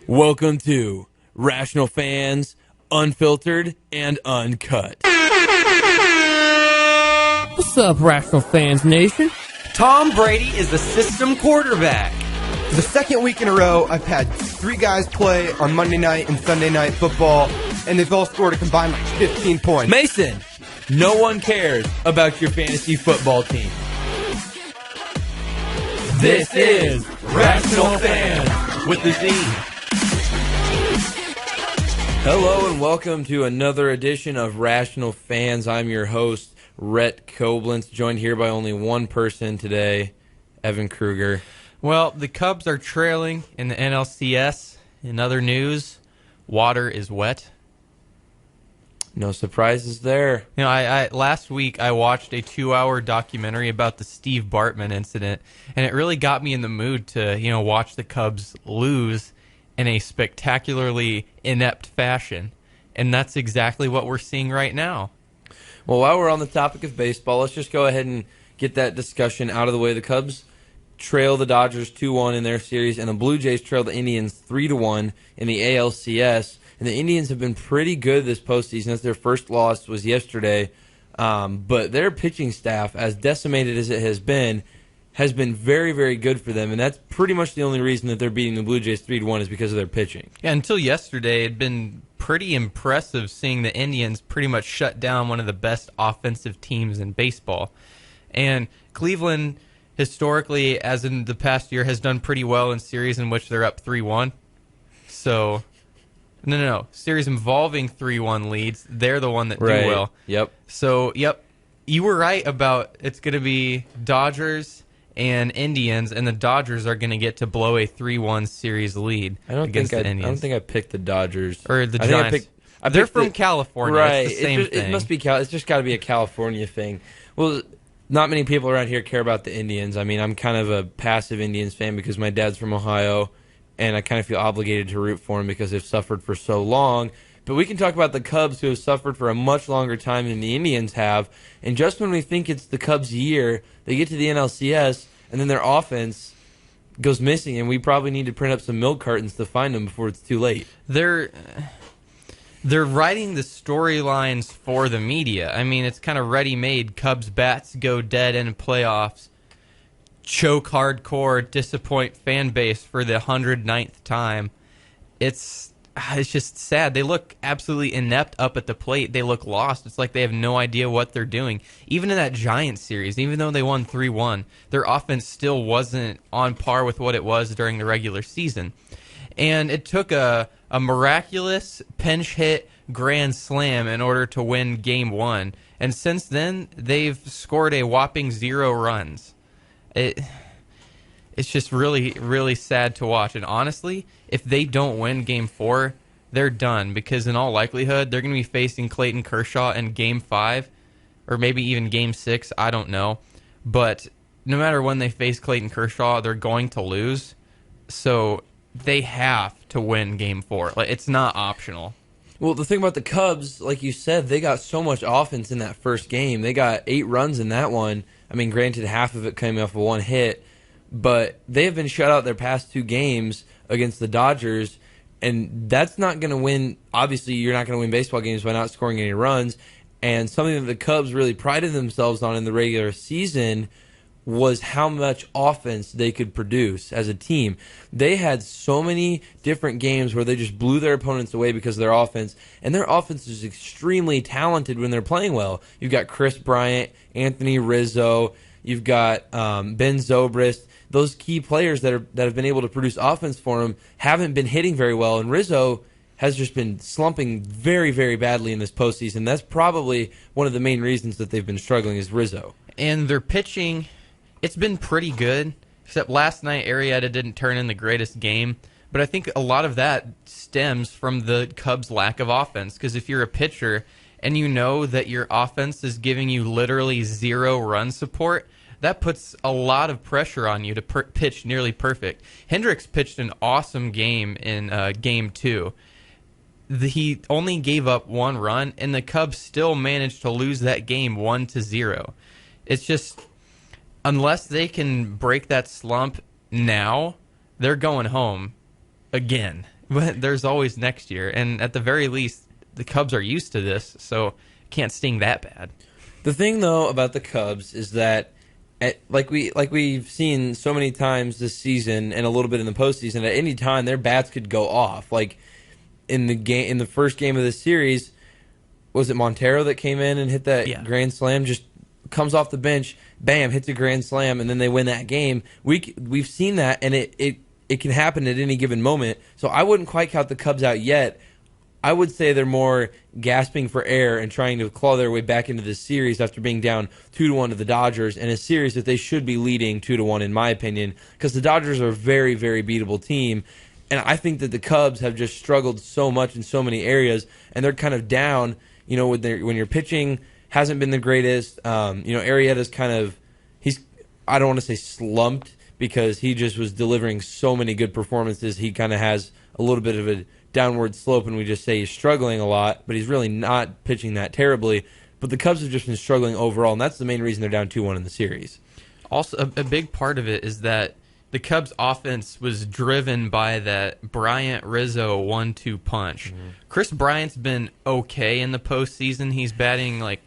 Welcome to Rational Fans, Unfiltered and Uncut. What's up, Rational Fans Nation? Tom Brady is the system quarterback. For the second week in a row, I've had three guys play on Monday night and Sunday night football, and they've all scored a combined 15 points. Mason, no one cares about your fantasy football team. This is Rational Fans with the Z. Hello and welcome to another edition of Rational Fans. I'm your host, Rhett Koblenz, joined here by only one person today, Evan Kruger. Well, the Cubs are trailing in the NLCS. In other news, water is wet. No surprises there. You know, I last week I watched a 2-hour documentary about the Steve Bartman incident, and it really got me in the mood to, watch the Cubs lose in a spectacularly inept fashion. And that's exactly what we're seeing right now. Well, while we're on the topic of baseball, let's just go ahead and get that discussion out of the way. The Cubs trail the Dodgers 2-1 in their series, and the Blue Jays trail the Indians 3-1 in the ALCS. And the Indians have been pretty good this postseason. That's their first loss was yesterday. But their pitching staff, as decimated as it has been very, very good for them. And that's pretty much the only reason that they're beating the Blue Jays 3-1 is because of their pitching. Yeah, until yesterday, it had been pretty impressive seeing the Indians pretty much shut down one of the best offensive teams in baseball. And Cleveland, historically, as in the past year, has done pretty well in series in which they're up 3-1. So, no. Series involving 3-1 leads, they're the one that do well. Yep. So, you were right about it's going to be Dodgers and Indians, and the Dodgers are going to get to blow a 3-1 series lead against the Indians. I don't think I picked the Dodgers. Or the Giants. They're from California. Right. It's the same thing. It must be. It's just got to be a California thing. Well, not many people around here care about the Indians. I mean, I'm kind of a passive Indians fan because my dad's from Ohio, and I kind of feel obligated to root for them because they've suffered for so long. But we can talk about the Cubs, who have suffered for a much longer time than the Indians have. And just when we think it's the Cubs' year, they get to the NLCS, and then their offense goes missing, and we probably need to print up some milk cartons to find them before it's too late. They're writing the storylines for the media. I mean, it's kind of ready-made. Cubs bats go dead in playoffs. Choke hardcore, disappoint fan base for the 109th time. It's just sad. They look absolutely inept up at the plate. They look lost. It's like they have no idea what they're doing. Even in that Giants series, even though they won 3-1, their offense still wasn't on par with what it was during the regular season. And it took a miraculous pinch hit grand slam in order to win Game 1. And since then, they've scored a whopping 0 runs. It's just really, really sad to watch. And honestly, if they don't win Game 4, they're done. Because in all likelihood, they're going to be facing Clayton Kershaw in Game 5. Or maybe even Game 6. I don't know. But no matter when they face Clayton Kershaw, they're going to lose. So they have to win Game 4. Like, it's not optional. Well, the thing about the Cubs, like you said, they got so much offense in that first game. They got 8 runs in that one. I mean, granted, half of it came off of one hit. But they have been shut out their past 2 games against the Dodgers, and that's not going to win. Obviously, you're not going to win baseball games by not scoring any runs. And something that the Cubs really prided themselves on in the regular season was how much offense they could produce as a team. They had so many different games where they just blew their opponents away because of their offense, and their offense is extremely talented when they're playing well. You've got Chris Bryant, Anthony Rizzo, you've got Ben Zobrist. Those key players that have been able to produce offense for him haven't been hitting very well, and Rizzo has just been slumping very, very badly in this postseason. That's probably one of the main reasons that they've been struggling is Rizzo. And their pitching, it's been pretty good, except last night Arrieta didn't turn in the greatest game. But I think a lot of that stems from the Cubs' lack of offense, because if you're a pitcher and you know that your offense is giving you literally 0 run support, that puts a lot of pressure on you to pitch nearly perfect. Hendricks pitched an awesome game in Game 2. He only gave up 1 run, and the Cubs still managed to lose that game 1-0. It's just, unless they can break that slump now, they're going home again. But there's always next year, and at the very least, the Cubs are used to this, so it can't sting that bad. The thing, though, about the Cubs is that, like we've seen so many times this season and a little bit in the postseason, at any time their bats could go off. Like in the first game of the series, was it Montero that came in and hit that grand slam? Just comes off the bench, bam, hits a grand slam, and then they win that game. We've seen that, and it can happen at any given moment. So I wouldn't quite count the Cubs out yet. I would say they're more gasping for air and trying to claw their way back into this series after being down 2-1 to the Dodgers, in a series that they should be leading 2-1 in my opinion, because the Dodgers are a very, very beatable team. And I think that the Cubs have just struggled so much in so many areas, and they're kind of down, when your pitching hasn't been the greatest. Arrieta's kind of, I don't want to say slumped, because he just was delivering so many good performances. He kind of has a little bit of a downward slope, and we just say he's struggling a lot, but he's really not pitching that terribly. But the Cubs have just been struggling overall, and that's the main reason they're down 2-1 in the series. Also, a big part of it is that the Cubs' offense was driven by that Bryant-Rizzo 1-2 punch. Mm-hmm. Chris Bryant's been okay in the postseason. He's batting like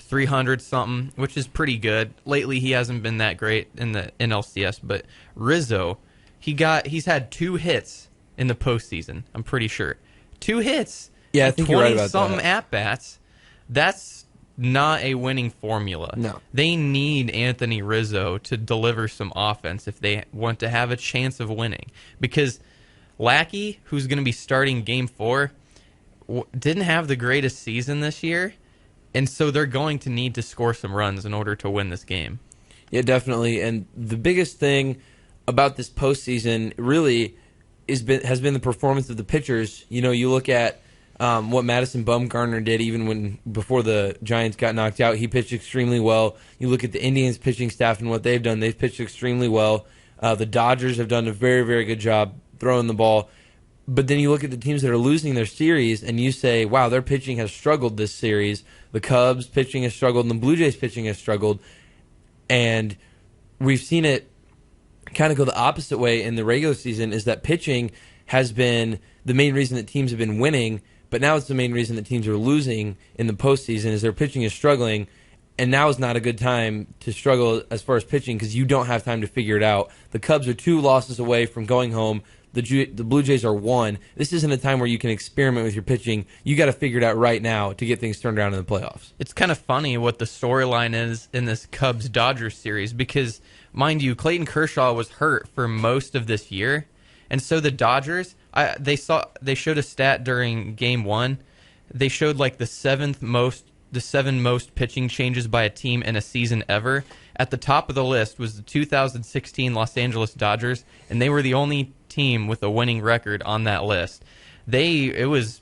300-something, which is pretty good. Lately, he hasn't been that great in the NLCS, but Rizzo, he's had 2 hits in the postseason, I'm pretty sure. 2 hits. Yeah, I think you're right about that. 20-something at-bats. That's not a winning formula. No. They need Anthony Rizzo to deliver some offense if they want to have a chance of winning. Because Lackey, who's going to be starting Game 4, didn't have the greatest season this year, and so they're going to need to score some runs in order to win this game. Yeah, definitely. And the biggest thing about this postseason really has been the performance of the pitchers. You look at what Madison Bumgarner did even before the Giants got knocked out. He pitched extremely well. You look at the Indians pitching staff and what they've done. They've pitched extremely well. The Dodgers have done a very, very good job throwing the ball. But then you look at the teams that are losing their series, and you say, wow, their pitching has struggled this series. The Cubs pitching has struggled, and the Blue Jays pitching has struggled. And we've seen it kind of go the opposite way in the regular season, is that pitching has been the main reason that teams have been winning, but now it's the main reason that teams are losing in the postseason, is their pitching is struggling, and now is not a good time to struggle as far as pitching because you don't have time to figure it out. The Cubs are 2 losses away from going home. The Blue Jays are 1. This isn't a time where you can experiment with your pitching. You got to figure it out right now to get things turned around in the playoffs. It's kind of funny what the storyline is in this Cubs-Dodgers series because, mind you, Clayton Kershaw was hurt for most of this year, and so the Dodgers, they showed a stat during Game 1. They showed like the 7 most pitching changes by a team in a season ever. At the top of the list was the 2016 Los Angeles Dodgers, and they were the only team with a winning record on that list. It was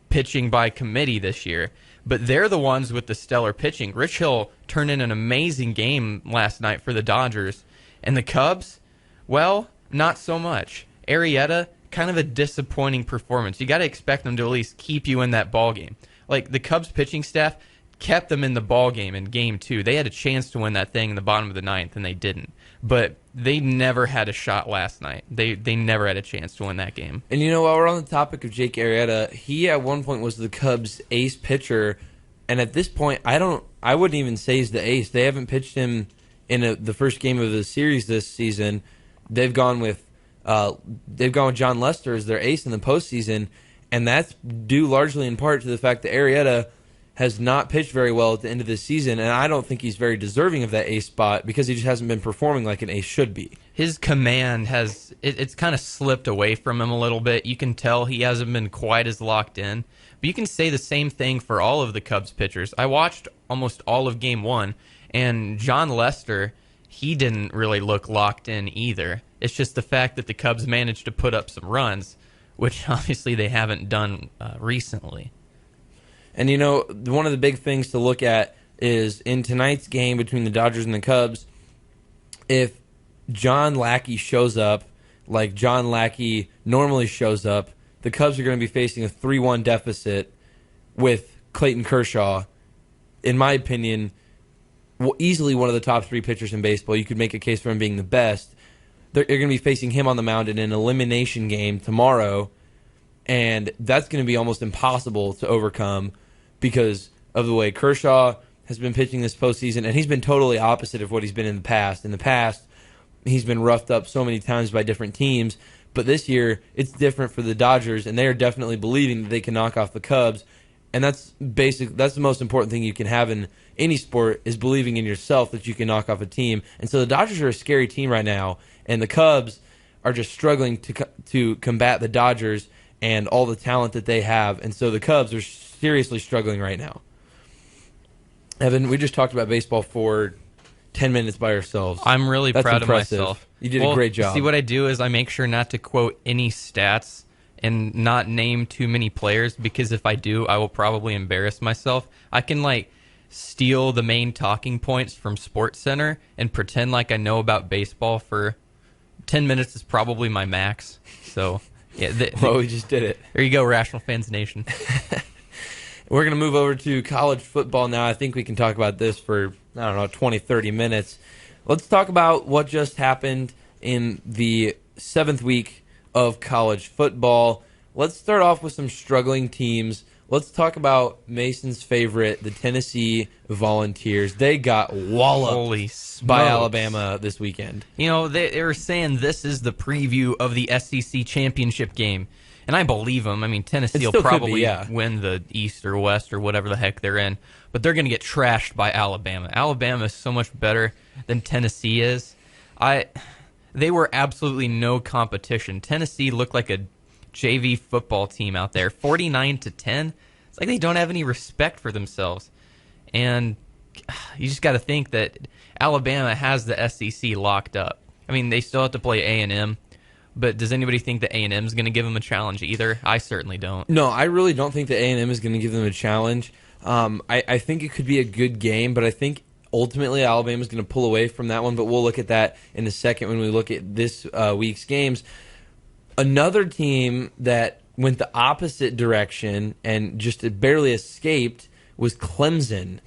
pitching by committee this year, but they're the ones with the stellar pitching. Rich Hill turned in an amazing game last night for the Dodgers, and the Cubs, well, not so much. Arrieta, kind of a disappointing performance. You got to expect them to at least keep you in that ball game. Like the Cubs pitching staff kept them in the ball game in Game 2. They had a chance to win that thing in the bottom of the 9th, and they didn't. But they never had a shot last night. They never had a chance to win that game. And while we're on the topic of Jake Arrieta, he at one point was the Cubs' ace pitcher, and at this point, I wouldn't even say he's the ace. They haven't pitched him in the first game of the series this season. They've gone with John Lester as their ace in the postseason, and that's due largely in part to the fact that Arrieta has not pitched very well at the end of this season, and I don't think he's very deserving of that ace spot because he just hasn't been performing like an ace should be. His command it's kind of slipped away from him a little bit. You can tell he hasn't been quite as locked in. But you can say the same thing for all of the Cubs pitchers. I watched almost all of Game 1, and John Lester, he didn't really look locked in either. It's just the fact that the Cubs managed to put up some runs, which obviously they haven't done recently. And, one of the big things to look at is in tonight's game between the Dodgers and the Cubs, if John Lackey shows up like John Lackey normally shows up, the Cubs are going to be facing a 3-1 deficit with Clayton Kershaw. In my opinion, easily one of the top 3 pitchers in baseball. You could make a case for him being the best. They're going to be facing him on the mound in an elimination game tomorrow. And that's going to be almost impossible to overcome because of the way Kershaw has been pitching this postseason, and he's been totally opposite of what he's been in the past. In the past, he's been roughed up so many times by different teams, but this year it's different for the Dodgers, and they are definitely believing that they can knock off the Cubs. And that's the most important thing you can have in any sport is believing in yourself that you can knock off a team. And so the Dodgers are a scary team right now, and the Cubs are just struggling to combat the Dodgers and all the talent that they have. And so the Cubs are seriously struggling right now. Evan, we just talked about baseball for 10 minutes by ourselves. I'm really proud impressive. of myself. You did a great job. See, what I do is I make sure not to quote any stats and not name too many players, because if I do, I will probably embarrass myself. I can steal the main talking points from SportsCenter and pretend like I know about baseball for 10 minutes is probably my max. So, yeah. Well, we just did it. There you go, Rational Fans Nation. We're going to move over to college football now. I think we can talk about this for, 20, 30 minutes. Let's talk about what just happened in the 7th week of college football. Let's start off with some struggling teams. Let's talk about Mason's favorite, the Tennessee Volunteers. They got walloped Holy by smokes. Alabama this weekend. They were saying this is the preview of the SEC championship game. And I believe them. I mean, Tennessee will probably win the East or West or whatever the heck they're in. But they're going to get trashed by Alabama. Alabama is so much better than Tennessee is. They were absolutely no competition. Tennessee looked like a JV football team out there. 49-10. It's like they don't have any respect for themselves. And you just got to think that Alabama has the SEC locked up. I mean, they still have to play A&M. But does anybody think that A&M is going to give them a challenge either? I certainly don't. No, I really don't think that A&M is going to give them a challenge. I think it could be a good game, but I think ultimately Alabama is going to pull away from that one. But we'll look at that in a second when we look at this week's games. Another team that went the opposite direction and just barely escaped was Clemson.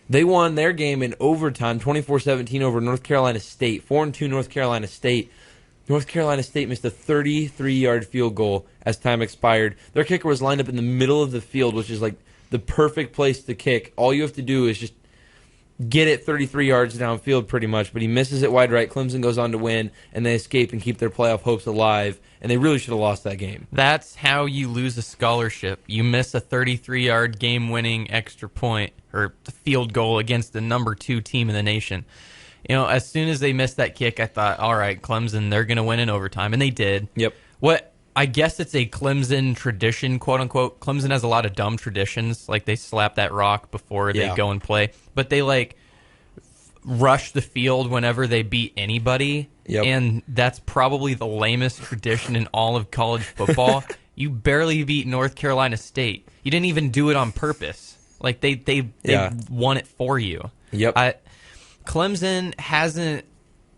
They won their game in overtime, 24-17 over North Carolina State, 4-2 North Carolina State. North Carolina State missed a 33-yard field goal as time expired. Their kicker was lined up in the middle of the field, which is like the perfect place to kick. All you have to do is just get it 33 yards downfield pretty much, but he misses it wide right. Clemson goes on to win, and they escape and keep their playoff hopes alive, and they really should have lost that game. That's how you lose a scholarship. You miss a 33-yard game-winning extra point or field goal against the number 2 team in the nation. As soon as they missed that kick, I thought, all right, Clemson, they're going to win in overtime. And they did. Yep. I guess it's a Clemson tradition, quote unquote. Clemson has a lot of dumb traditions. Like they slap that rock before they go and play. But they rush the field whenever they beat anybody. Yep. And that's probably the lamest tradition in all of college football. You barely beat North Carolina State. You didn't even do it on purpose. Like they won it for you. Yep. Clemson hasn't,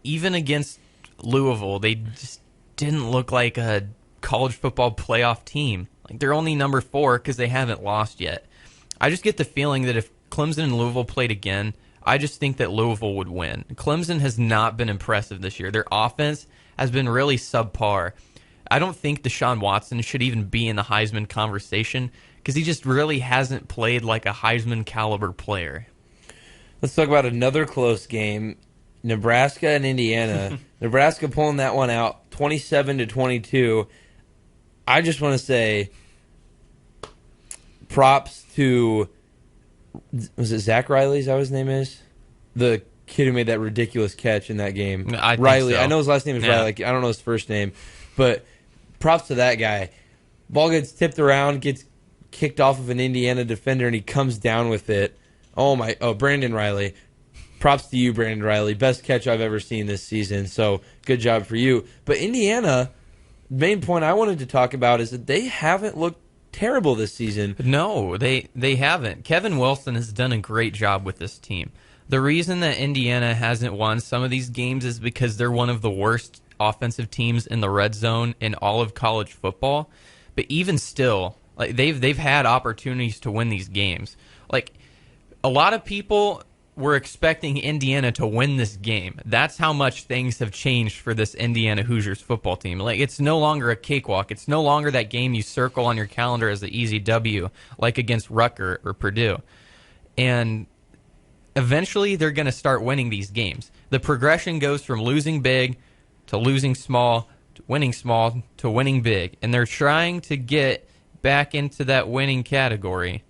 even against Louisville, they just didn't look like a college football playoff team. Like they're only number 4 because they haven't lost yet. I just get the feeling that if Clemson and Louisville played again, I just think that Louisville would win. Clemson has not been impressive this year. Their offense has been really subpar. I don't think Deshaun Watson should even be in the Heisman conversation because he just really hasn't played like a Heisman caliber player. Let's talk about another close game, Nebraska and Indiana. Nebraska pulling that one out, 27-22. I just want to say props to, was it Zach Riley? Is that what his name is? The kid who made that ridiculous catch in that game. Riley. So. I know his last name is Riley. I don't know his first name. But props to that guy. Ball gets tipped around, gets kicked off of an Indiana defender, and he comes down with it. Brandon Riley. Props to you, Brandon Riley. Best catch I've ever seen this season, so good job for you. But Indiana, main point I wanted to talk about is that they haven't looked terrible this season. No, they haven't. Kevin Wilson has done a great job with this team. The reason that Indiana hasn't won some of these games is because they're one of the worst offensive teams in the red zone in all of college football. But even still, they've had opportunities to win these games. A lot of people were expecting Indiana to win this game. That's how much things have changed for this Indiana Hoosiers football team. Like, it's no longer a cakewalk. It's no longer that game you circle on your calendar as an easy W, like against Rutgers or Purdue. And eventually they're going to start winning these games. The progression goes from losing big to losing small to winning big. And they're trying to get back into that winning category.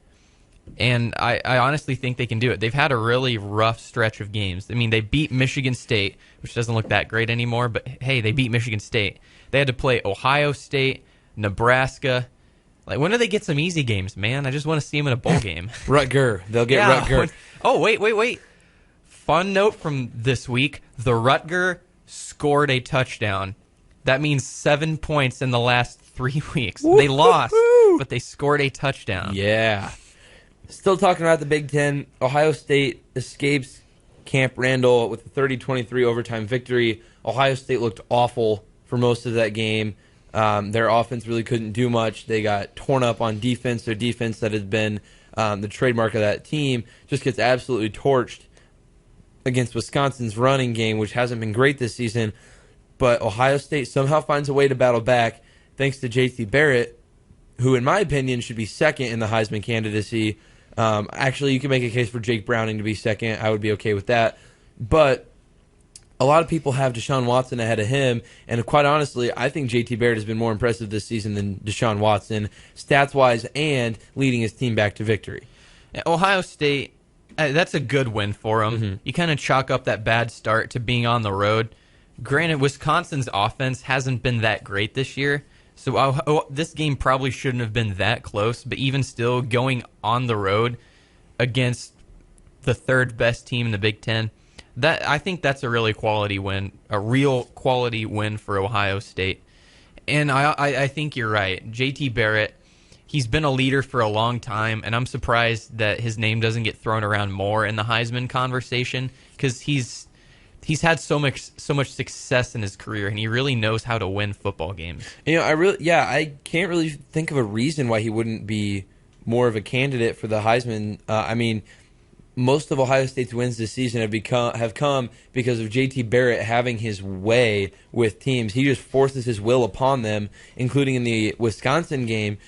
And I honestly think they can do it. They've had a really rough stretch of games. I mean, they beat Michigan State, which doesn't look that great anymore, but hey, they beat Michigan State. They had to play Ohio State, Nebraska. Like, when do they get some easy games, man? I just want to see them in a bowl game. Rutgers. They'll get Rutgers. Oh, wait. Fun note from this week. The Rutgers scored a touchdown. That means 7 points in the last 3 weeks. They lost, but they scored a touchdown. Yeah. Still talking about the Big Ten. Ohio State escapes Camp Randall with a 30-23 overtime victory. Ohio State looked awful for most of that game. Their offense really couldn't do much. They got torn up on defense. Their defense that has been the trademark of that team just gets absolutely torched against Wisconsin's running game, which hasn't been great this season. But Ohio State somehow finds a way to battle back thanks to J.T. Barrett, who, in my opinion, should be second in the Heisman candidacy. Actually, you can make a case for Jake Browning to be second. I would be okay with that. But a lot of people have Deshaun Watson ahead of him, and quite honestly, I think J.T. Barrett has been more impressive this season than Deshaun Watson, stats-wise and leading his team back to victory. Ohio State, that's a good win for them. Mm-hmm. You kind of chalk up that bad start to being on the road. Granted, Wisconsin's offense hasn't been that great this year, so this game probably shouldn't have been that close, but even still, going on the road against the third best team in the Big Ten, I think that's a really quality win, a real quality win for Ohio State. And I think you're right. J.T. Barrett, he's been a leader for a long time, and I'm surprised that his name doesn't get thrown around more in the Heisman conversation, because he's had so much success in his career, and he really knows how to win football games. I can't really think of a reason why he wouldn't be more of a candidate for the Heisman. I mean, most of Ohio State's wins this season have come because of J.T. Barrett having his way with teams. He just forces his will upon them, including in the Wisconsin game.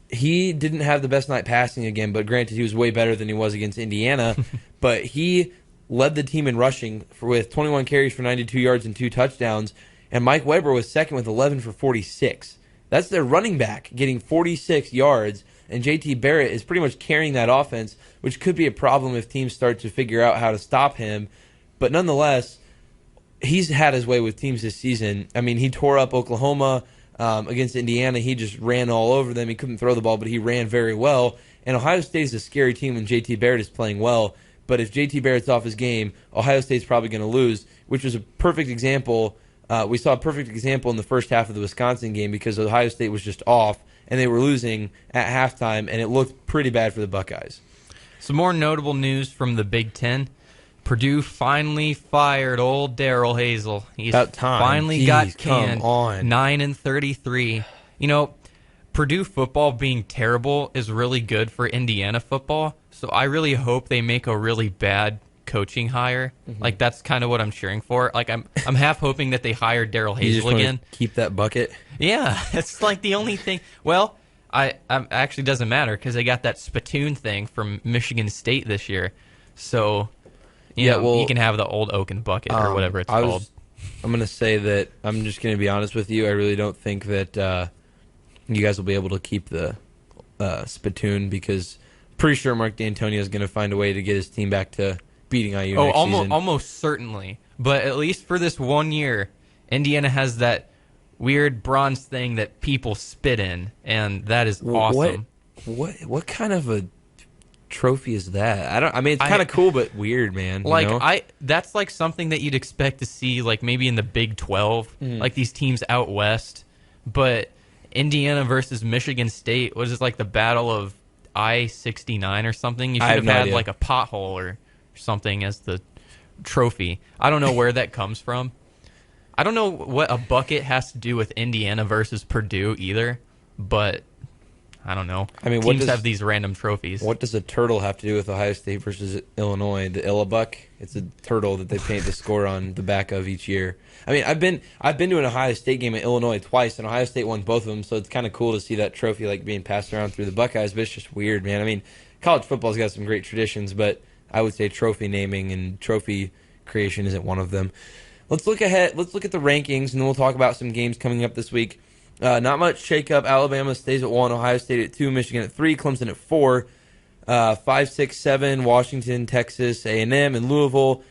He didn't have the best night passing again, but granted, he was way better than he was against Indiana. But he led the team in rushing with 21 carries for 92 yards and 2 touchdowns, and Mike Weber was second with 11 for 46. That's their running back getting 46 yards, and J.T. Barrett is pretty much carrying that offense, which could be a problem if teams start to figure out how to stop him. But nonetheless, he's had his way with teams this season. I mean, he tore up Oklahoma against Indiana. He just ran all over them. He couldn't throw the ball, but he ran very well. And Ohio State is a scary team when J.T. Barrett is playing well. But if J.T. Barrett's off his game, Ohio State's probably going to lose, which was a perfect example. We saw a perfect example in the first half of the Wisconsin game because Ohio State was just off, and they were losing at halftime, and it looked pretty bad for the Buckeyes. Some more notable news from the Big Ten. Purdue finally fired old Darrell Hazel. He's finally got canned. 9-33. You know, Purdue football being terrible is really good for Indiana football. So I really hope they make a really bad coaching hire. Mm-hmm. Like, that's kind of what I'm cheering for. Like, I'm half hoping that they hire Darrell Hazel again. Keep that bucket. Yeah, it's like the only thing. Well, I actually doesn't matter because they got that spittoon thing from Michigan State this year. So you can have the old Oaken bucket or whatever it's called. I'm going to say that I'm just going to be honest with you. I really don't think that you guys will be able to keep the spittoon because pretty sure Mark D'Antonio is going to find a way to get his team back to beating IU next season. Almost certainly. But at least for this 1 year, Indiana has that weird bronze thing that people spit in, and that is awesome. What kind of a trophy is that? I mean, it's kind of cool, but weird, man. Like, you know? That's like something that you'd expect to see, like maybe in the Big 12, like these teams out west. But Indiana versus Michigan State was just like the battle of I-69 or something. You should have had like a pothole or something as the trophy. I don't know where that comes from. I don't know what a bucket has to do with Indiana versus Purdue either, but I don't know. I mean, teams have these random trophies. What does a turtle have to do with Ohio State versus Illinois? The Illabuck? It's a turtle that they paint the score on the back of each year. I mean, I've been to an Ohio State game at Illinois twice, and Ohio State won both of them, so it's kind of cool to see that trophy like being passed around through the Buckeyes, but it's just weird, man. I mean, college football's got some great traditions, but I would say trophy naming and trophy creation isn't one of them. Let's look ahead. Let's look at the rankings, and then we'll talk about some games coming up this week. Not much shakeup. Alabama stays at 1, Ohio State at 2, Michigan at 3, Clemson at 4, 5, 6, 7, Washington, Texas, A&M, and Louisville.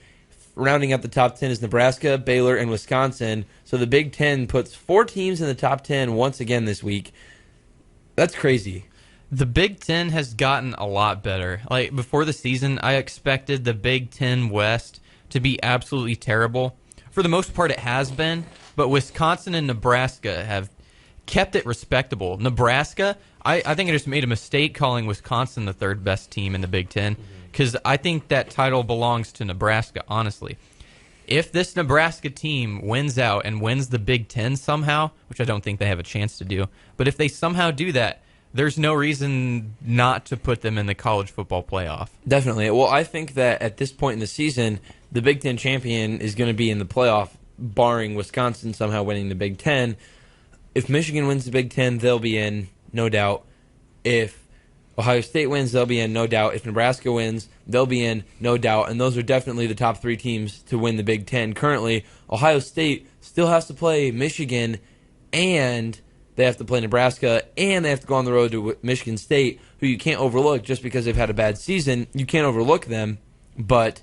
Rounding out the top 10 is Nebraska, Baylor, and Wisconsin. So the Big Ten puts 4 teams in the top 10 once again this week. That's crazy. The Big Ten has gotten a lot better. Like, before the season, I expected the Big Ten West to be absolutely terrible. For the most part, it has been, but Wisconsin and Nebraska have kept it respectable. Nebraska, I think I just made a mistake calling Wisconsin the third best team in the Big Ten, because I think that title belongs to Nebraska, honestly. If this Nebraska team wins out and wins the Big Ten somehow, which I don't think they have a chance to do, but if they somehow do that, there's no reason not to put them in the college football playoff. Definitely. Well, I think that at this point in the season, the Big Ten champion is going to be in the playoff, barring Wisconsin somehow winning the Big Ten. If Michigan wins the Big Ten, they'll be in, no doubt. If Ohio State wins, they'll be in, no doubt. If Nebraska wins, they'll be in, no doubt. And those are definitely the top 3 teams to win the Big Ten. Currently, Ohio State still has to play Michigan, and they have to play Nebraska, and they have to go on the road to Michigan State, who you can't overlook just because they've had a bad season. You can't overlook them, but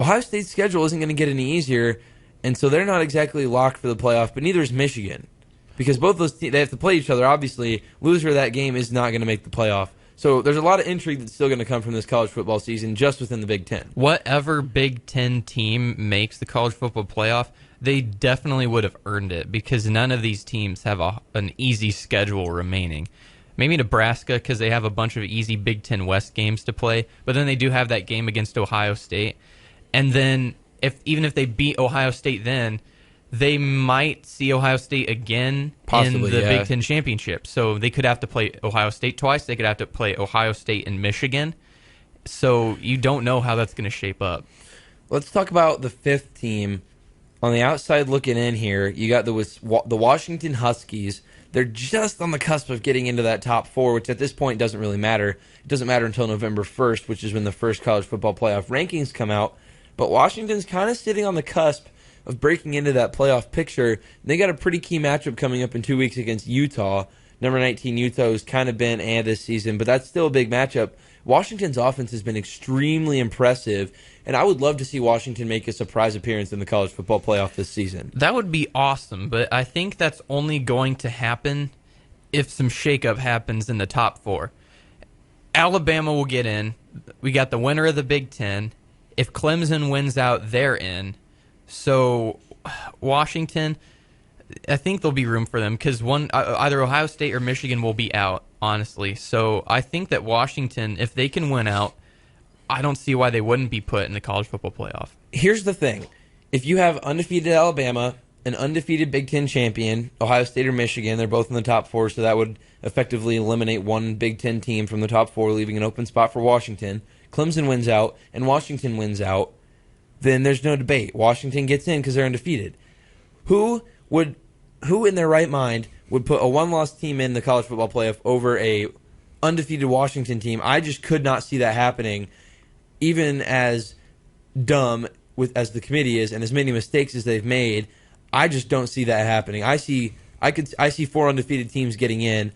Ohio State's schedule isn't going to get any easier, and so they're not exactly locked for the playoff, but neither is Michigan. Because both those teams, they have to play each other, obviously. Loser of that game is not going to make the playoff. So there's a lot of intrigue that's still going to come from this college football season just within the Big Ten. Whatever Big Ten team makes the college football playoff, they definitely would have earned it, because none of these teams have an easy schedule remaining. Maybe Nebraska, because they have a bunch of easy Big Ten West games to play, but then they do have that game against Ohio State. And then even if they beat Ohio State then, they might see Ohio State again Possibly, in the yeah. Big Ten Championship. So they could have to play Ohio State twice. They could have to play Ohio State and Michigan. So you don't know how that's going to shape up. Let's talk about the 5th team. On the outside looking in here, you got the Washington Huskies. They're just on the cusp of getting into that top 4, which at this point doesn't really matter. It doesn't matter until November 1st, which is when the first college football playoff rankings come out. But Washington's kind of sitting on the cusp of breaking into that playoff picture. They got a pretty key matchup coming up in 2 weeks against Utah. Number 19 Utah has kind of been this season, but that's still a big matchup. Washington's offense has been extremely impressive, and I would love to see Washington make a surprise appearance in the college football playoff this season. That would be awesome, but I think that's only going to happen if some shakeup happens in the top 4. Alabama will get in. We got the winner of the Big Ten. If Clemson wins out, they're in. So Washington, I think there'll be room for them, because either Ohio State or Michigan will be out, honestly. So I think that Washington, if they can win out, I don't see why they wouldn't be put in the college football playoff. Here's the thing. If you have undefeated Alabama, an undefeated Big Ten champion, Ohio State or Michigan, they're both in the top 4, so that would effectively eliminate one Big Ten team from the top 4, leaving an open spot for Washington. Clemson wins out, and Washington wins out. Then there's no debate. Washington gets in because they're undefeated. Who in their right mind would put a one-loss team in the college football playoff over a undefeated Washington team? I just could not see that happening, even as dumb as the committee is and as many mistakes as they've made. I just don't see that happening. I see 4 undefeated teams getting in,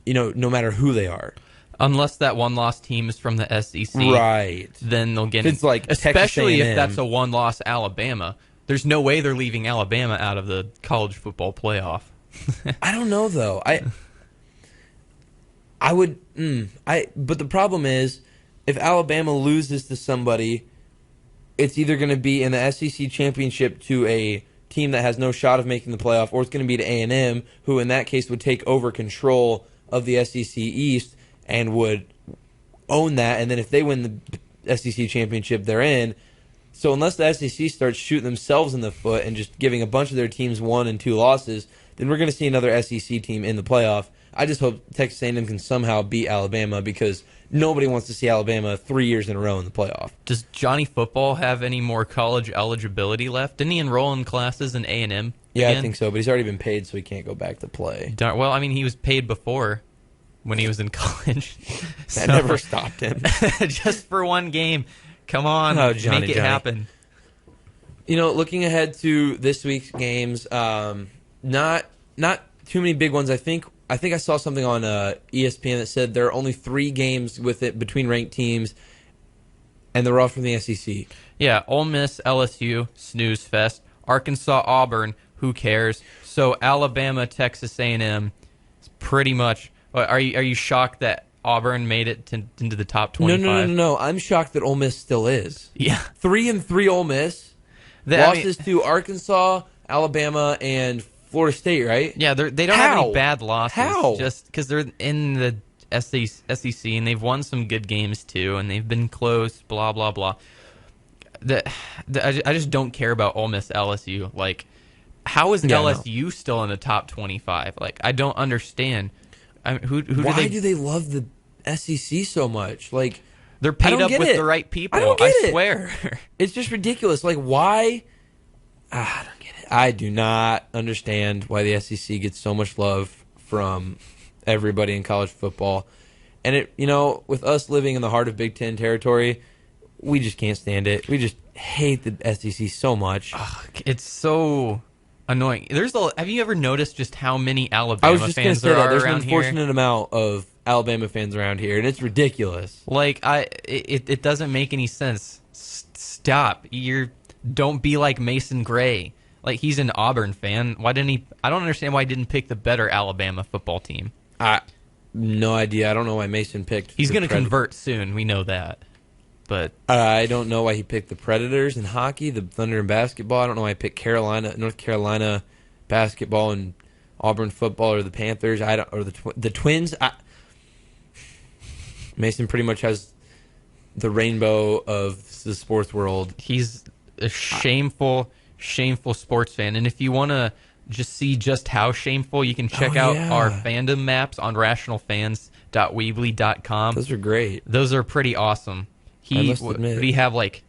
no matter who they are. Unless that one-loss team is from the SEC, right? Then they'll get it's like especially if that's a one-loss Alabama. There's no way they're leaving Alabama out of the college football playoff. I don't know though. I would. But the problem is, if Alabama loses to somebody, it's either going to be in the SEC championship to a team that has no shot of making the playoff, or it's going to be to A&M, who in that case would take over control of the SEC East and would own that, and then if they win the SEC championship, they're in. So unless the SEC starts shooting themselves in the foot and just giving a bunch of their teams 1 and 2 losses, then we're going to see another SEC team in the playoff. I just hope Texas A&M can somehow beat Alabama because nobody wants to see Alabama 3 years in a row in the playoff. Does Johnny Football have any more college eligibility left? Didn't he enroll in classes in A&M? Yeah, again? I think so, but he's already been paid, so he can't go back to play. Well, I mean, he was paid before when he was in college. That never stopped him. Just for one game. Come on, Johnny, make it happen. Looking ahead to this week's games, not too many big ones. I think I saw something on ESPN that said there are only 3 games with it between ranked teams, and they're all from the SEC. Yeah, Ole Miss, LSU, snooze fest. Arkansas, Auburn, who cares? So Alabama, Texas A&M, is pretty much. Are you shocked that Auburn made it into the top 25? No. I'm shocked that Ole Miss still is. Yeah, 3-3 Ole Miss losses to Arkansas, Alabama, and Florida State, right? Yeah, they don't have any bad losses. How? Just because they're in the SEC and they've won some good games too, and they've been close. Blah blah blah. I just don't care about Ole Miss, LSU. Like, how is LSU still in the top 25? Like, I don't understand. I mean, Why do they love the SEC so much? Like, they're paid up with the right people. I swear. It's just ridiculous. Like, why? I don't get it. I do not understand why the SEC gets so much love from everybody in college football. And with us living in the heart of Big Ten territory, we just can't stand it. We just hate the SEC so much. Ugh, it's so annoying. Have you ever noticed just how many Alabama fans there are There's around an unfortunate amount of Alabama fans around here, and it's ridiculous. Like, it doesn't make any sense. Stop. Don't be like Mason Gray. Like, he's an Auburn fan. Why didn't he? I don't understand why he didn't pick the better Alabama football team. No idea. I don't know why Mason picked. He's going to convert soon. We know that. But I don't know why he picked the Predators in hockey, the Thunder in basketball. I don't know why he picked North Carolina basketball and Auburn football, or the Panthers. Or the Twins. Mason pretty much has the rainbow of the sports world. He's a shameful sports fan. And if you want to just see just how shameful, you can check out our fandom maps on rationalfans.weebly.com. Those are great. Those are pretty awesome. I must admit. Did he have like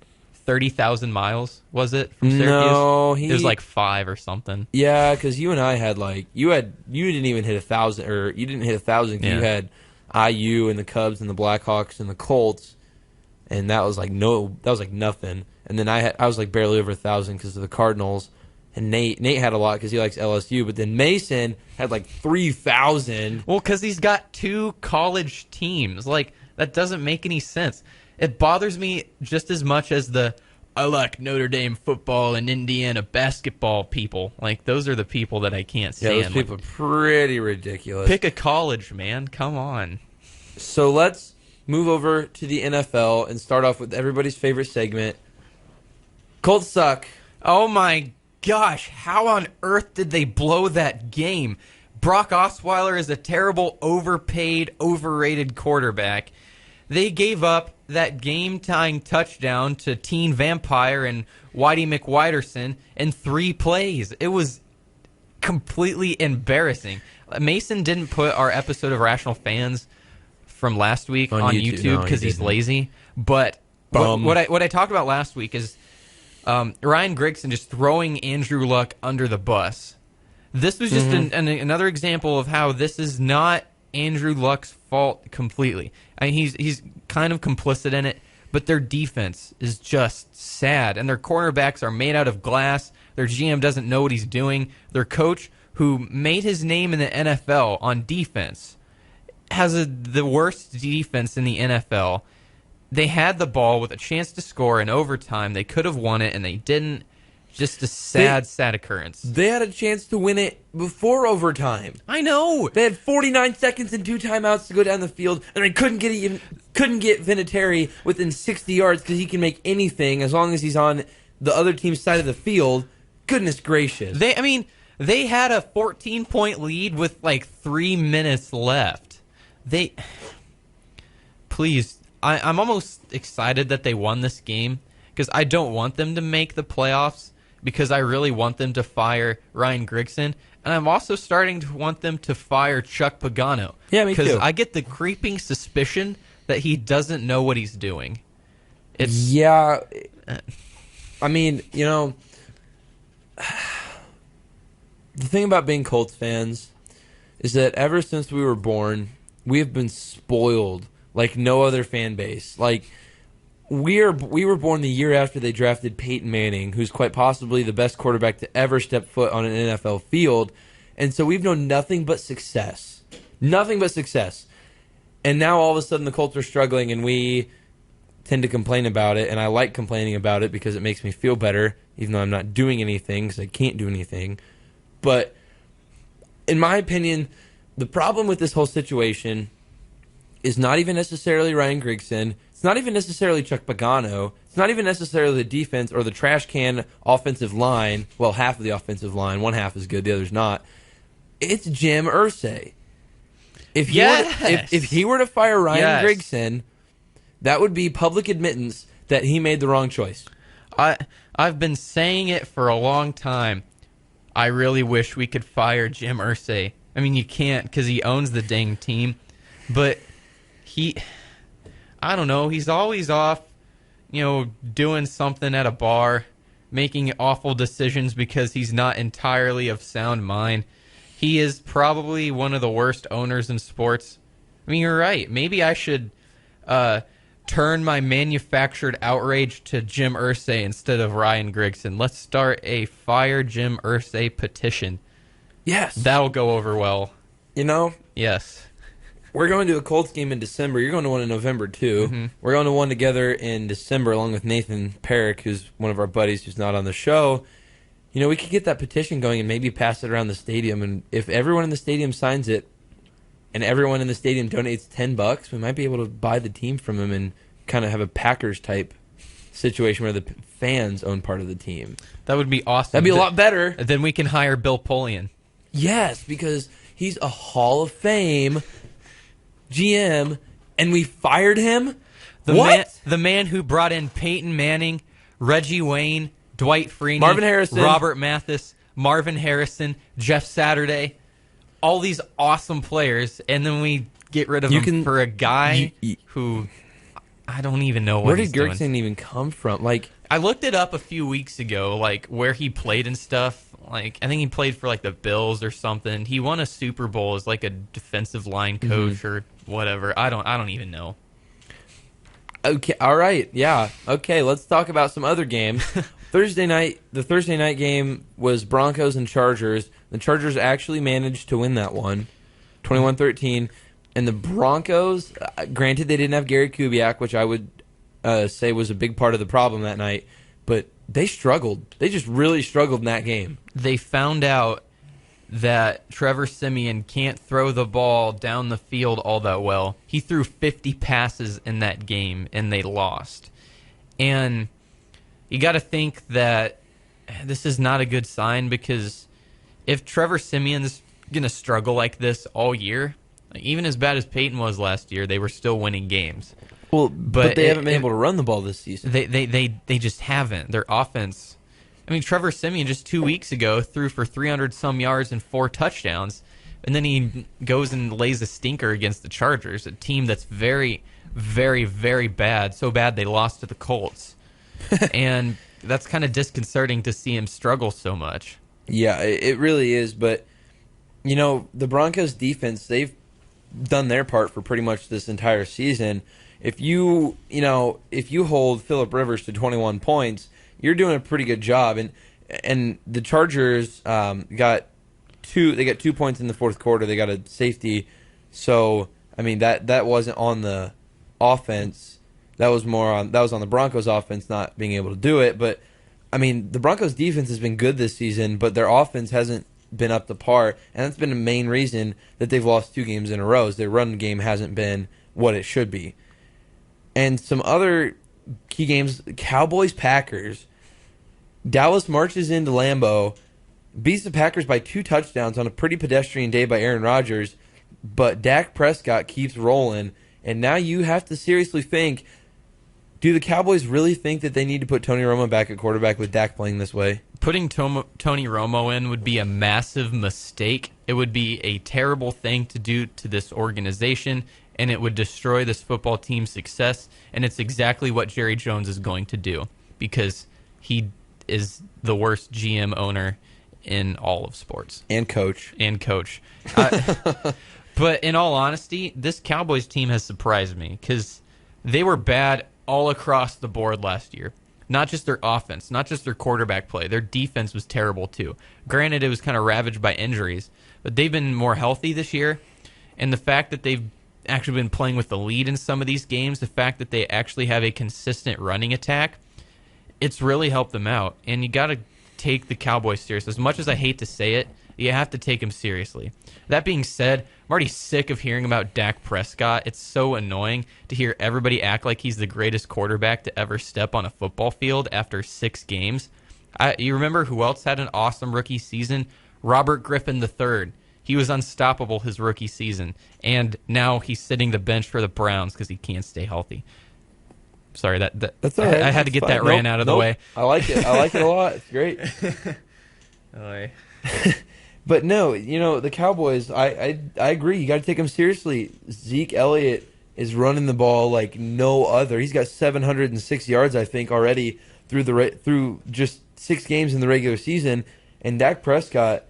30,000 miles, was it, from Syracuse? No, it was like 5 or something. Yeah, because you and I had you didn't even hit 1,000, or you didn't hit 1,000 because you had IU and the Cubs and the Blackhawks and the Colts, and that was like nothing. And then I was like barely over 1,000 because of the Cardinals, and Nate had a lot because he likes LSU. But then Mason had like 3,000. Well, because he's got 2 college teams. Like, that doesn't make any sense. It bothers me just as much as I like Notre Dame football and Indiana basketball people. Like, those are the people that I can't stand. Yeah, those people are pretty ridiculous. Pick a college, man. Come on. So let's move over to the NFL and start off with everybody's favorite segment. Colts suck. Oh my gosh, how on earth did they blow that game? Brock Osweiler is a terrible, overpaid, overrated quarterback. They gave up that game-tying touchdown to Teen Vampire and Whitey McWhiterson in 3 plays. It was completely embarrassing. Mason didn't put our episode of Rational Fans from last week on YouTube because he's lazy. But what I talked about last week is Ryan Grigson just throwing Andrew Luck under the bus. This was just another example of how this is not Andrew Luck's fault completely. I mean, he's kind of complicit in it, but their defense is just sad, and their cornerbacks are made out of glass. Their GM doesn't know what he's doing. Their coach, who made his name in the NFL on defense, has the worst defense in the NFL. They had the ball with a chance to score in overtime. They could have won it, and they didn't. Just a sad occurrence. They had a chance to win it before overtime. I know. They had 49 seconds and 2 timeouts to go down the field, and they couldn't get Vinatieri within 60 yards because he can make anything as long as he's on the other team's side of the field. Goodness gracious. They had a 14-point lead with like 3 minutes left. Please, I'm almost excited that they won this game because I don't want them to make the playoffs because I really want them to fire Ryan Grigson, and I'm also starting to want them to fire Chuck Pagano. Yeah, me too. Because I get the creeping suspicion that he doesn't know what he's doing. Yeah, I mean, the thing about being Colts fans is that ever since we were born, we have been spoiled like no other fan base. Like, we were born the year after they drafted Peyton Manning, who's quite possibly the best quarterback to ever step foot on an NFL field, and so we've known nothing but success. Nothing but success. And now all of a sudden the Colts are struggling, and we tend to complain about it, and I like complaining about it because it makes me feel better, even though I'm not doing anything because I can't do anything. But in my opinion, the problem with this whole situation is not even necessarily Ryan Grigson. It's not even necessarily Chuck Pagano. It's not even necessarily the defense or the trash can offensive line. Well, half of the offensive line. One half is good, the other's not. It's Jim Irsay. If he were to fire Ryan Grigson, that would be public admittance that he made the wrong choice. I've been saying it for a long time. I really wish we could fire Jim Irsay. I mean, you can't because he owns the dang team. But I don't know, he's always off, doing something at a bar, making awful decisions because he's not entirely of sound mind. He is probably one of the worst owners in sports. I mean, you're right. Maybe I should turn my manufactured outrage to Jim Irsay instead of Ryan Grigson. Let's start a Fire Jim Irsay petition. Yes. That'll go over well. Yes. We're going to a Colts game in December. You're going to one in November, too. Mm-hmm. We're going to one together in December along with Nathan Perrick, who's one of our buddies who's not on the show. We could get that petition going and maybe pass it around the stadium. And if everyone in the stadium signs it and everyone in the stadium donates $10, we might be able to buy the team from him and kind of have a Packers-type situation where the fans own part of the team. That would be awesome. That'd be a lot better. Then we can hire Bill Polian. Yes, because he's a Hall of Fame GM, and we fired him? The man who brought in Peyton Manning, Reggie Wayne, Dwight Freeney, Marvin Harrison, Robert Mathis, Marvin Harrison, Jeff Saturday, all these awesome players, and then we get rid of him for a guy who I don't even know what he's doing. Where did Gerson even come from? I looked it up a few weeks ago, where he played and stuff. I think he played for the Bills or something. He won a Super Bowl as a defensive line coach or whatever. I don't even know. Okay, all right, yeah. Okay, let's talk about some other games. The Thursday night game was Broncos and Chargers. The Chargers actually managed to win that one, 21-13. And the Broncos, granted they didn't have Gary Kubiak, which I would say was a big part of the problem that night, but they struggled. They just really struggled in that game. They found out that Trevor Siemian can't throw the ball down the field all that well. He threw 50 passes in that game, and they lost. And you got to think that this is not a good sign, because if Trevor Siemian's going to struggle like this all year, even as bad as Peyton was last year, they were still winning games. Well, but they haven't been able to run the ball this season. They just haven't. Their offense. I mean, Trevor Siemian just 2 weeks ago threw for 300-some yards and 4 touchdowns, and then he goes and lays a stinker against the Chargers, a team that's very, very, very bad. So bad they lost to the Colts. And that's kind of disconcerting to see him struggle so much. Yeah, it really is. But, the Broncos defense, they've done their part for pretty much this entire season. If you hold Phillip Rivers to 21 points, you're doing a pretty good job. And the Chargers got 2 points in the fourth quarter. They got a safety. So, I mean, that wasn't on the offense. That was on the Broncos offense not being able to do it. But, I mean, the Broncos defense has been good this season, but their offense hasn't been up to par, and that's been the main reason that they've lost 2 games in a row. Is their run game hasn't been what it should be. And some other key games, Cowboys-Packers. Dallas marches into Lambeau, beats the Packers by 2 touchdowns on a pretty pedestrian day by Aaron Rodgers, but Dak Prescott keeps rolling, and now you have to seriously think, Do the Cowboys really think that they need to put Tony Romo back at quarterback with Dak playing this way? Putting Tony Romo in would be a massive mistake. It would be a terrible thing to do to this organization, and it would destroy this football team's success. And it's exactly what Jerry Jones is going to do because he is the worst GM owner in all of sports. And coach. But in all honesty, this Cowboys team has surprised me because they were bad all across the board last year. Not just their offense, not just their quarterback play. Their defense was terrible too. Granted, it was kind of ravaged by injuries, but they've been more healthy this year. And the fact that they've actually been playing with the lead in some of these games, the fact that they actually have a consistent running attack, it's really helped them out. And you got to take the Cowboys serious. As much as I hate to say it, you have to take them seriously. That being said, I'm already sick of hearing about Dak Prescott. It's so annoying to hear everybody act like he's the greatest quarterback to ever step on a football field after 6 games. You remember who else had an awesome rookie season? Robert Griffin III. He was unstoppable his rookie season, and now he's sitting the bench for the Browns because he can't stay healthy. Sorry, that's all right. I had to get that rant out of the way. I like it. I like it a lot. It's great. But no, the Cowboys, I agree. You got to take them seriously. Zeke Elliott is running the ball like no other. He's got 706 yards, I think, already through just 6 games in the regular season. And Dak Prescott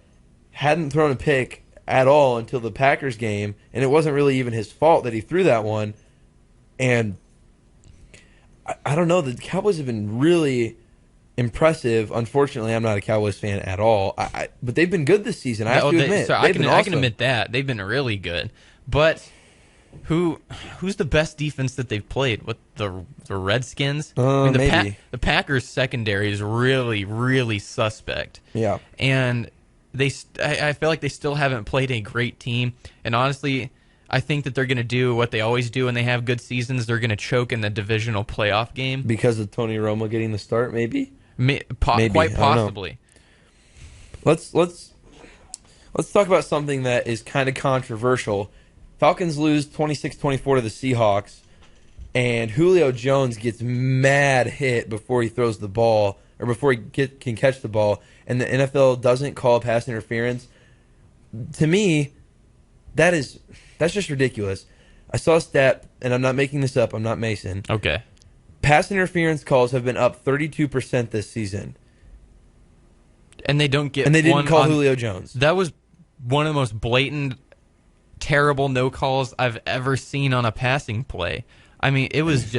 hadn't thrown a pick at all until the Packers game, and it wasn't really even his fault that he threw that one. And I don't know. The Cowboys have been really impressive. Unfortunately, I'm not a Cowboys fan at all. But they've been good this season. I have to admit. I can admit that they've been really good. But who's the best defense that they've played? What, the Redskins? Maybe the Packers secondary is really, really suspect. Yeah, and I feel like they still haven't played a great team. And honestly, I think that they're going to do what they always do when they have good seasons. They're going to choke in the divisional playoff game because of Tony Romo getting the start. Maybe. Quite possibly. Let's talk about something that is kind of controversial. Falcons lose 26-24 to the Seahawks, and Julio Jones gets mad hit before he throws the ball or before he can catch the ball, and the NFL doesn't call pass interference. To me, that's just ridiculous. I saw a stat, and I'm not making this up. I'm not Mason. Okay. Pass interference calls have been up 32% this season. And they don't get. And they didn't call Julio Jones. That was one of the most blatant, terrible no calls I've ever seen on a passing play. I mean, it was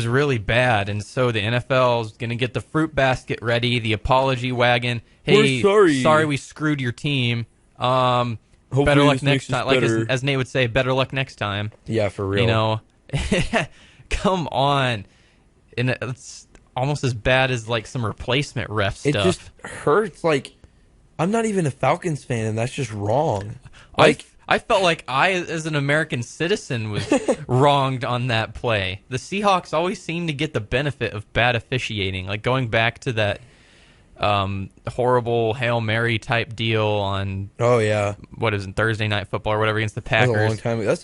really bad. And so the NFL is going to get the fruit basket ready, the apology wagon. Hey, we're sorry we screwed your team. Hopefully better luck next time. Like better. as Nate would say, better luck next time. Yeah, for real. Come on. And it's almost as bad as like some replacement ref stuff. It just hurts. Like, I'm not even a Falcons fan, and that's just wrong. I felt like I, as an American citizen, was wronged on that play. The Seahawks always seem to get the benefit of bad officiating, like going back to that horrible Hail Mary type deal on what is it, Thursday Night Football or whatever against the Packers. That was a long time ago. Was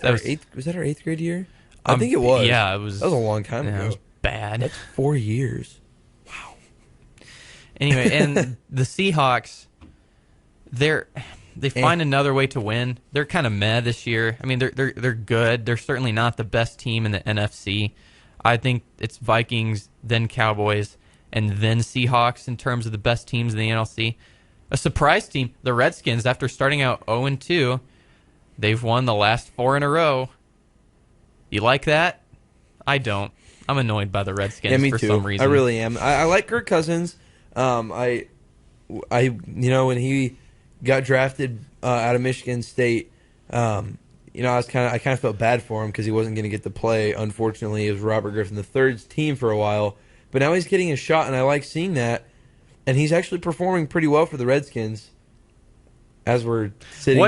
that our 8th grade year? I think it was. Yeah, it was. That was a long time ago. It was bad. That's 4 years. Wow. Anyway, and the Seahawks, they find another way to win. They're kind of meh this year. I mean, they're good. They're certainly not the best team in the NFC. I think it's Vikings, then Cowboys, and then Seahawks in terms of the best teams in the NFC. A surprise team, the Redskins, after starting out 0-2, they've won the last 4 in a row. You like that? I don't. I'm annoyed by the Redskins for some reason. I really am. I like Kirk Cousins. When he got drafted out of Michigan State, I kind of felt bad for him because he wasn't going to get to play. Unfortunately, it was Robert Griffin III's team for a while, but now he's getting a shot, and I like seeing that. And he's actually performing pretty well for the Redskins. As we're sitting,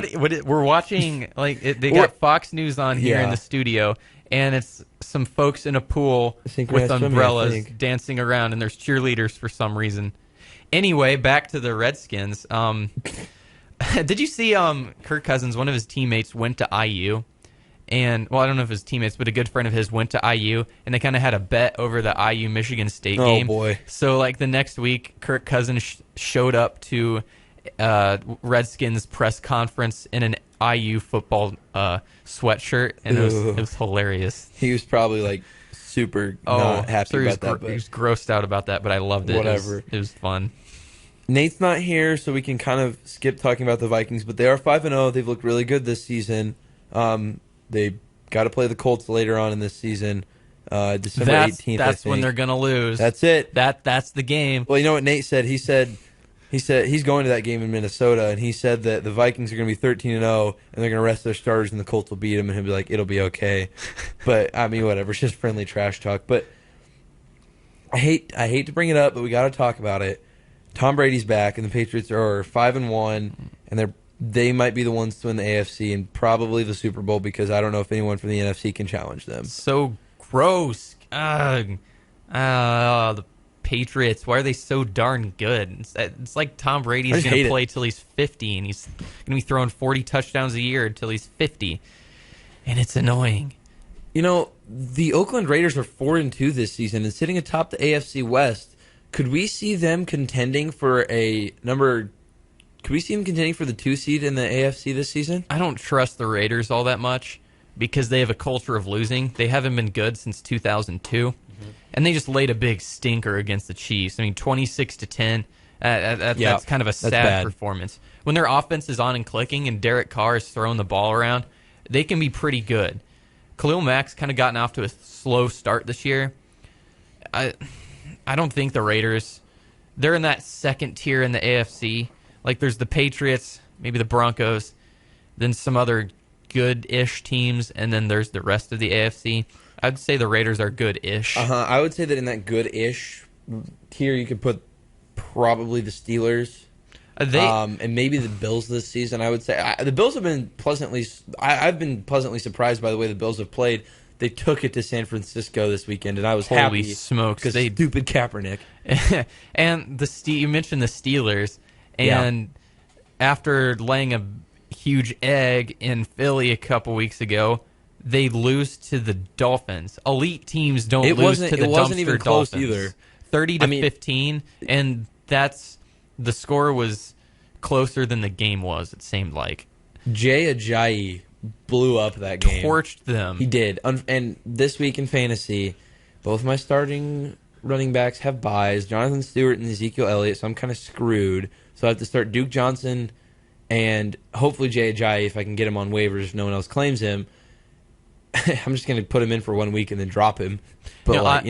we're watching, they got Fox News on here in the studio, and it's some folks in a pool with umbrellas dancing around, and there's cheerleaders for some reason. Anyway, back to the Redskins. Did you see Kirk Cousins, one of his teammates, went to IU, and well, I don't know if his teammates, but a good friend of his went to IU, and they kind of had a bet over the IU Michigan State game. Oh boy! So like the next week, Kirk Cousins showed up to Redskins press conference in an IU football sweatshirt, and it was hilarious. He was probably like super not happy about that. But he was grossed out about that, but I loved it. Whatever. It was fun. Nate's not here, so we can kind of skip talking about the Vikings, but they are 5-0. They've looked really good this season. They got to play the Colts later on in this season, December 18th. That's when they're gonna lose. That's it. That's the game. Well, you know what Nate said? He said he's going to that game in Minnesota, and he said that the Vikings are going to be 13-0, and they're going to rest their starters, and the Colts will beat them, and he'll be like, it'll be okay. But I mean, whatever. It's just friendly trash talk. But I hate to bring it up, but we got to talk about it. Tom Brady's back, and the Patriots are 5-1, and they might be the ones to win the AFC and probably the Super Bowl, because I don't know if anyone from the NFC can challenge them. So gross. The Patriots, why are they so darn good? It's like Tom Brady's going to play till he's 50, and he's going to be throwing 40 touchdowns a year until he's 50, and it's annoying. You know, the Oakland Raiders are 4-2 this season and sitting atop the AFC West. Could we see them contending for the 2 seed in the AFC this season? I don't trust the Raiders all that much because they have a culture of losing. They haven't been good since 2002, and they just laid a big stinker against the Chiefs. I mean, 26-10. That's kind of a sad performance. When their offense is on and clicking and Derek Carr is throwing the ball around, they can be pretty good. Khalil Mack's kind of gotten off to a slow start this year. I don't think the Raiders, they're in that second tier in the AFC. Like there's the Patriots, maybe the Broncos, then some other good-ish teams, and then there's the rest of the AFC. I'd say the Raiders are good-ish. I would say that in that good-ish tier, you could put probably the Steelers. And maybe the Bills this season. I would say the Bills have been I've been pleasantly surprised by the way the Bills have played. They took it to San Francisco this weekend, and I was happy. Holy smokes! Because stupid Kaepernick. And you mentioned the Steelers, and after laying a huge egg in Philly a couple weeks ago, they lose to the Dolphins. Elite teams don't lose to the dumpster wasn't even close Dolphins. Either. 30-15, and the score was closer than the game was. It seemed like Jay Ajayi blew up that game. Torched them. He did. And this week in fantasy, both my starting running backs have buys, Jonathan Stewart and Ezekiel Elliott, so I'm kind of screwed. So I have to start Duke Johnson and hopefully Jay Ajayi if I can get him on waivers if no one else claims him. I'm just going to put him in for 1 week and then drop him. But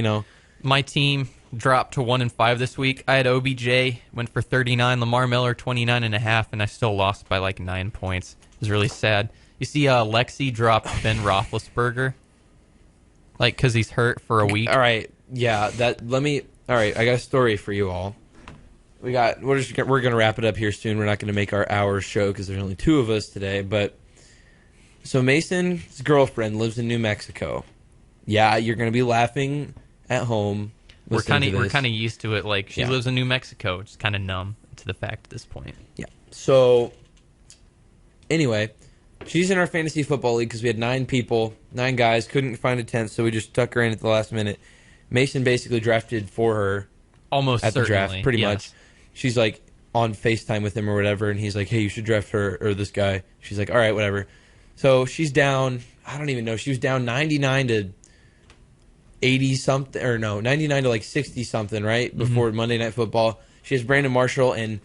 my team dropped to 1-5 this week. I had OBJ, went for 39, Lamar Miller 29.5, and I still lost by like 9 points. It was really sad. You see, Lexi dropped Ben Roethlisberger, like because he's hurt for a week. All right, yeah. All right, I got a story for you all. We're gonna wrap it up here soon. We're not gonna make our hour show because there's only 2 of us today. But so Mason's girlfriend lives in New Mexico. Yeah, you're gonna be laughing at home. We're kind of used to it. Like she lives in New Mexico, just kind of numb to the fact at this point. Yeah. So anyway. She's in our fantasy football league because we had 9 guys, couldn't find a 10th, so we just stuck her in at the last minute. Mason basically drafted for her almost at the certainly, draft, pretty much. She's like on FaceTime with him or whatever, and he's like, hey, you should draft her or this guy. She's like, all right, whatever. So she's down, I don't even know, she was down 99 to 80-something, or no, 99 to like 60-something, right, before Monday Night Football. She has Brandon Marshall and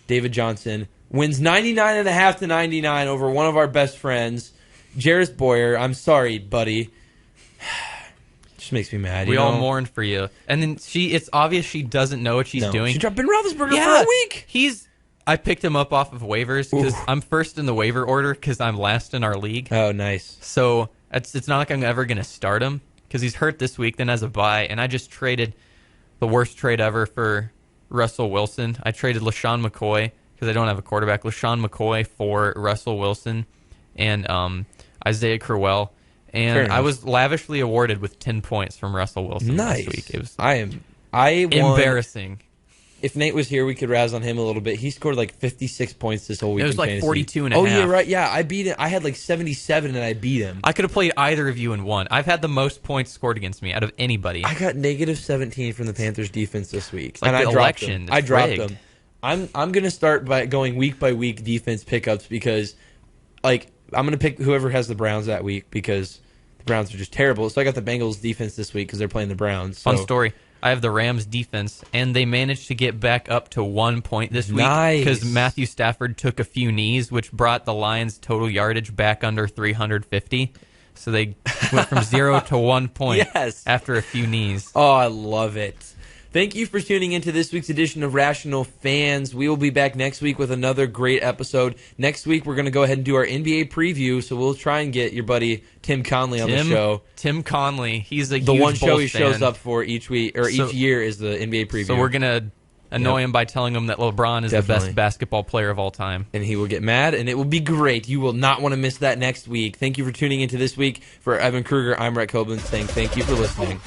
David Johnson. Wins 99.5 to 99 over one of our best friends, Jarris Boyer. I'm sorry, buddy. Just makes me mad. We all mourned for you. And then it's obvious she doesn't know what she's doing. She dropped Ben Roethlisberger for a week. I picked him up off of waivers because I'm first in the waiver order because I'm last in our league. Oh, nice. So it's not like I'm ever going to start him because he's hurt this week, then as a bye. And I just traded the worst trade ever for Russell Wilson. I traded LaShawn McCoy because I don't have a quarterback. LaShawn McCoy for Russell Wilson and Isaiah Crowell. And I was lavishly awarded with 10 points from Russell Wilson last week. It was I won embarrassing. if Nate was here, we could razz on him a little bit. He scored like 56 points this whole week. It was in like fantasy. 42 and a Oh, half. yeah, right. Yeah, I beat him. I had like 77 and I beat him. I could have played either of you and won. I've had the most points scored against me out of anybody. I got negative 17 from the Panthers defense this week. like and the I dropped election. them. I It's dropped rigged. them. I'm going to start by going week by week defense pickups because, like, I'm going to pick whoever has the Browns that week because the Browns are just terrible. So I got the Bengals defense this week because they're playing the Browns. So. Fun story. I have the Rams defense, and they managed to get back up to 1 point this week Nice. because Matthew Stafford took a few knees, which brought the Lions' total yardage back under 350. So they went from 0 to 1 point Yes. after a few knees. Oh, I love it. Thank you for tuning into this week's edition of Rational Fans. We will be back next week with another great episode. Next week, we're going to go ahead and do our NBA preview, so we'll try and get your buddy Tim Conley on the show. Tim Conley. He's a The huge one show Bulls he shows fan. up for each week or each year is the NBA preview. So we're going to annoy him by telling him that LeBron is the Definitely. best basketball player of all time. and he will get mad, and it will be great. You will not want to miss that next week. Thank you for tuning into this week. For Evan Kruger, I'm Rhett Copeland saying thank you for listening.